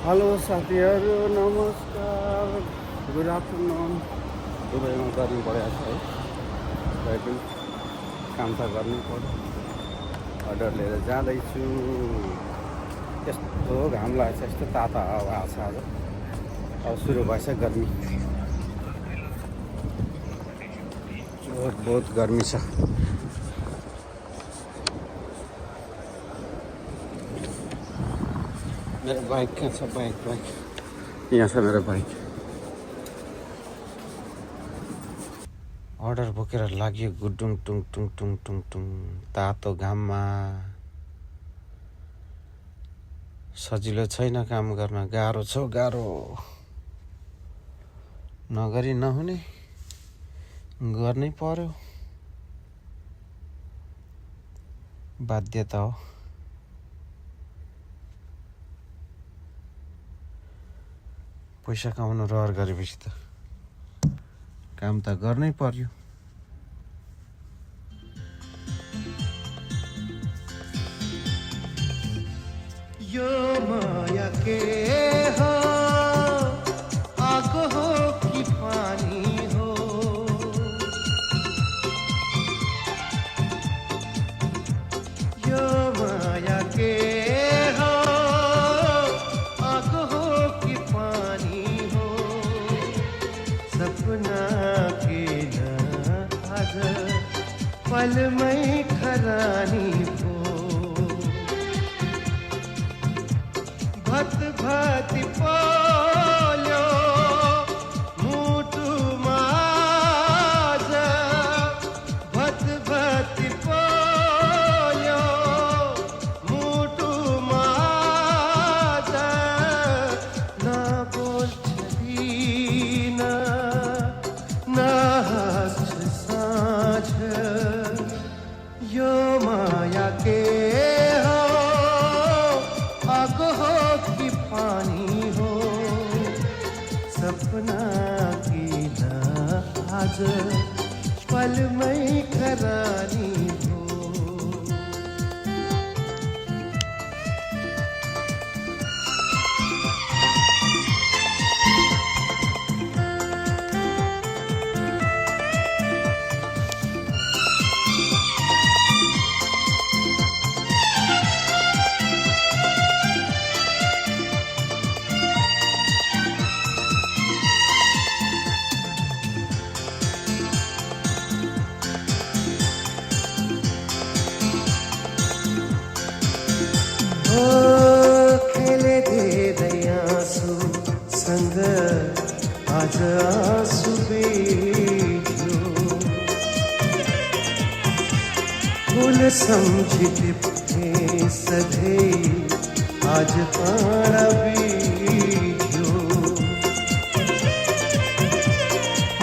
Hello साथीहरू नमस्कार good afternoon दुबईमा गर्नु परेको छ है तै पनि काम त गर्नै पर्यो अर्डर लिएर जाँदैछु यस्तो घाम लागेको छ यस्तो ताता हावा आएको छ आज अब सुरु भएछ गर्मी बहुत गर्मी छ मेरो बाइक कहाँ छ बाइक यहाँ छ मेरो बाइक अर्डर बोकेर लाग्यो गुडुङ टुङ टुङ टुङ टुङ टुङ तातो घाममा सजिलो छैन काम गर्न गाह्रो छ गाह्रो नगरी नहुने गर्नै पर्यो बाध्यता हो पैसा कमाउनु रहर गरेपछि त काम त गर्नै पर्यो यो माया के हो आगो हो कि पानी हो यो माया के हो आगो हो कि पानी हो सपना के न आज पल में खरानी हो भत भति पोल्यो मुटु माझ भत भति पोल्यो मुटु माझ न बोल्छ दिन न हाँस्छ साँझ यो माया के पानी हो सपना की न आज पल में खरानी हो खेले धेरै आँसु सँग आज आँसु बेच्यो फुल सम्झी टिप्थे सधैँ आज काँडा बिज्यो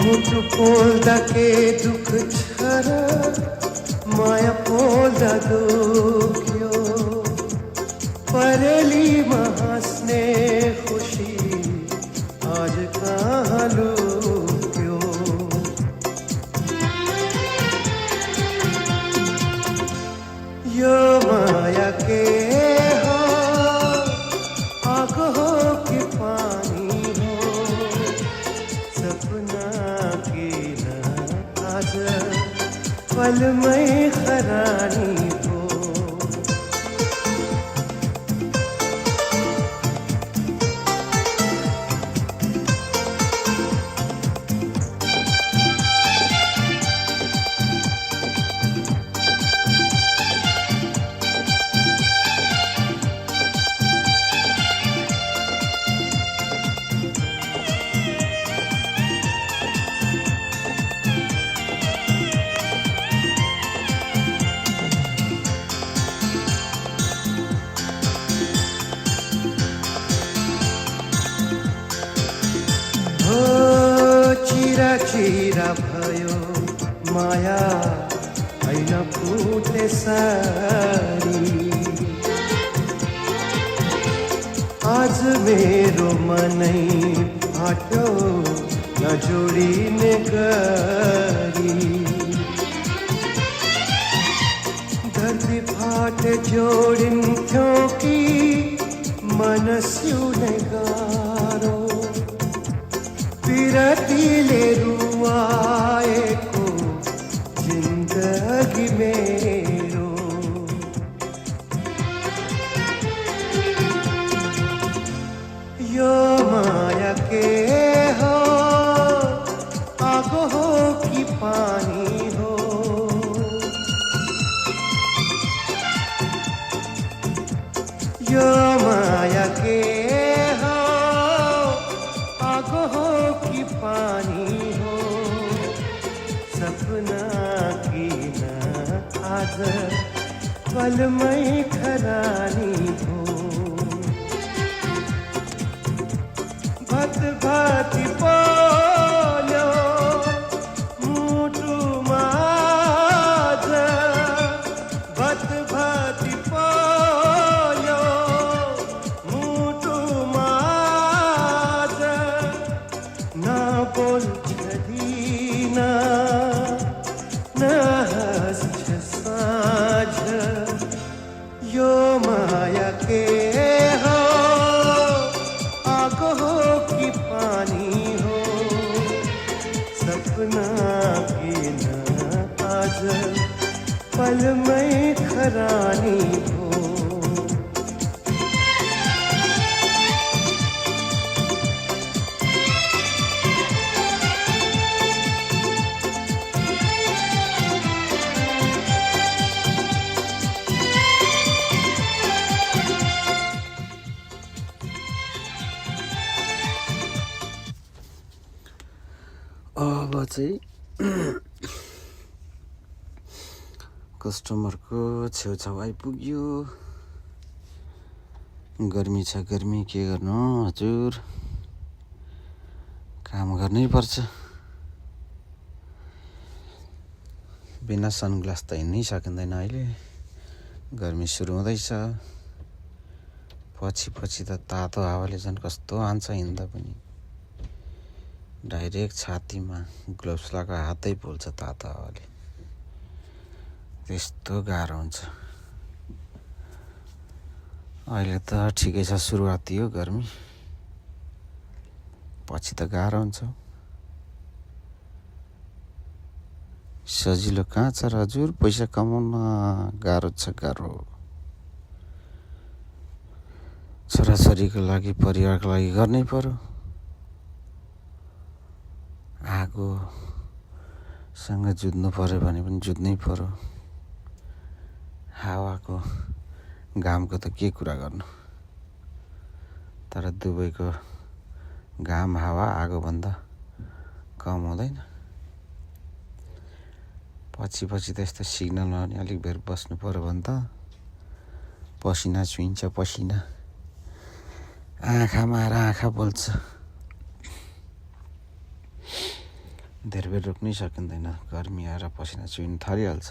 मुटु पोल्दा के दुःख छ र माया पोल्दा दुख्यो परेलीमा हाँस्ने खुसी आज कहाँ लुक्यो यो माया के हो आगो हो कि पानी हो सपना की न आज पल में खरानी हो चिरा चिरा भयो माया हैन फुटे सारी आज मेरो मनै फाट्यो नजोडिने गरी धरती फाटे जोडिन्थ्यो कि मन सिउने गाह्रो विरतीले रुवाएको जिन्दगी मेरो यो माया के हो आगो हो कि पानी हो यो माया के हो आगो हो कि पानी हो सपना की न आज पलमै खरानी हो भत भाती पोल्यो मुटुमा आज भत भाती पोल्यो मुटुमा आज नबोल्छ दिन न हाँस्छ साँझ यो माया के हो आगो हो कि पानी हो सपना की न आज पलमै खरानी हो अब चाहिँ कस्टमरको छेउछाउ आइपुग्यो गर्मी छ गर्मी के गर्नु हजुर काम गर्नै पर्छ बिना सनग्लास त हिँड्नै सकिँदैन अहिले गर्मी सुरु हुँदैछ पछि पछि त तातो हावाले झन् कस्तो हान्छ हिँड्दा पनि डाइरेक्ट छातीमा ग्लोभ्स लगाएको हातै पोल्छ तातो हावाले त्यस्तो गाह्रो हुन्छ अहिले त ठिकै छ सुरुवाती हो गर्मी पछि त गाह्रो हुन्छ सजिलो कहाँ छ र हजुर पैसा कमाउन गाह्रो छ गाह्रो छोराछोरीको लागि परिवारको लागि गर्नै पर्यो आगोसँग जुझ्नु पर्यो भने पनि जुझ्नै पर्यो हावाको घामको त के कुरा गर्नु तर दुबईको घाम हावा आगोभन्दा कम हुँदैन पछि पछि त यस्तो सिग्नलमा पनि अलिक बेर बस्नु पर्यो भने त पसिना छुइन्छ पसिना आँखामा आएर आँखा बोल्छ धेरै बेर रोक्नै सकिँदैन गर्मी आएर पसिना चुहिन थालिहाल्छ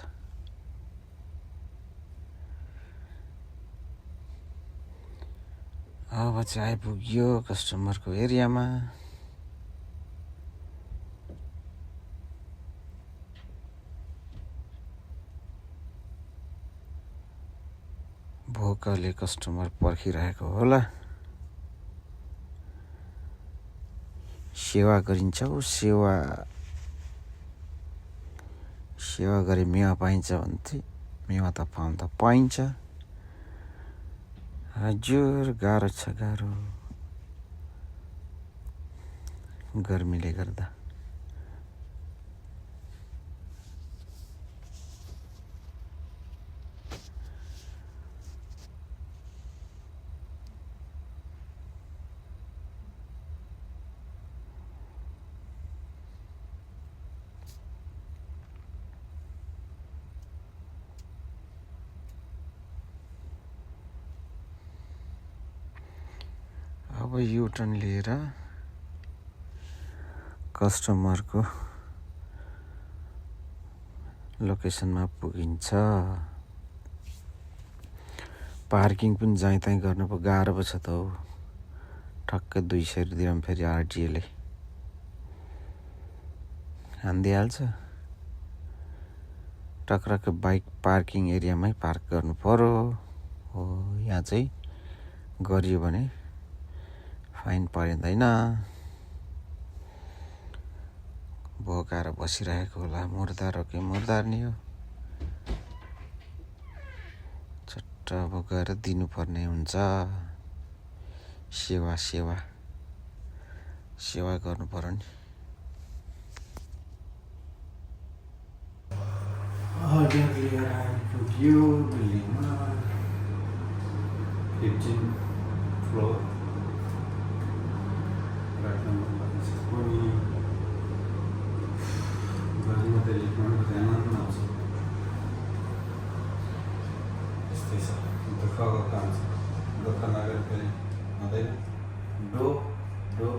अब चाहिँ आइपुग्यो कस्टमरको एरियामा भोकले कस्टमर पर्खिरहेको होला सेवा गरिन्छ सेवा गरे मेवा पाइन्छ भन्थे मेवा त पाउँदा पाइन्छ हजुर गाह्रो छ गाह्रो गर्मीले गर्दा अब युटर्न लिएर कस्टमरको लोकेसनमा पुगिन्छ पार्किङ पनि जहीँ तहीँ गर्नु पो गाह्रो पो छ त हौ ठक्कै 200 रुपियाँमा फेरि आरटिएले हानिदिइहाल्छ टक्रक्क बाइक पार्किङ एरियामै पार्क गर्नु पर्यो हो यहाँ चाहिँ गरियो भने फाइन परिँदैन, भोकाएर बसिरहेको होला। मुर्दार हो कि मुर्दार नि हो, चट्ट अब गएर दिनुपर्ने हुन्छ। सेवा सेवा सेवा गर्नु पर्यो नि। अर्डर लिएर आइपुग्यो बिल्डिङमा, 15 फ्लोर, राइट नम्बर पनि गाडीमा त लेख्नु ध्यान नआउँछ। यस्तै छ, दुःखको काम छ, दुःख नगरी फेरि हुँदैन। डो डो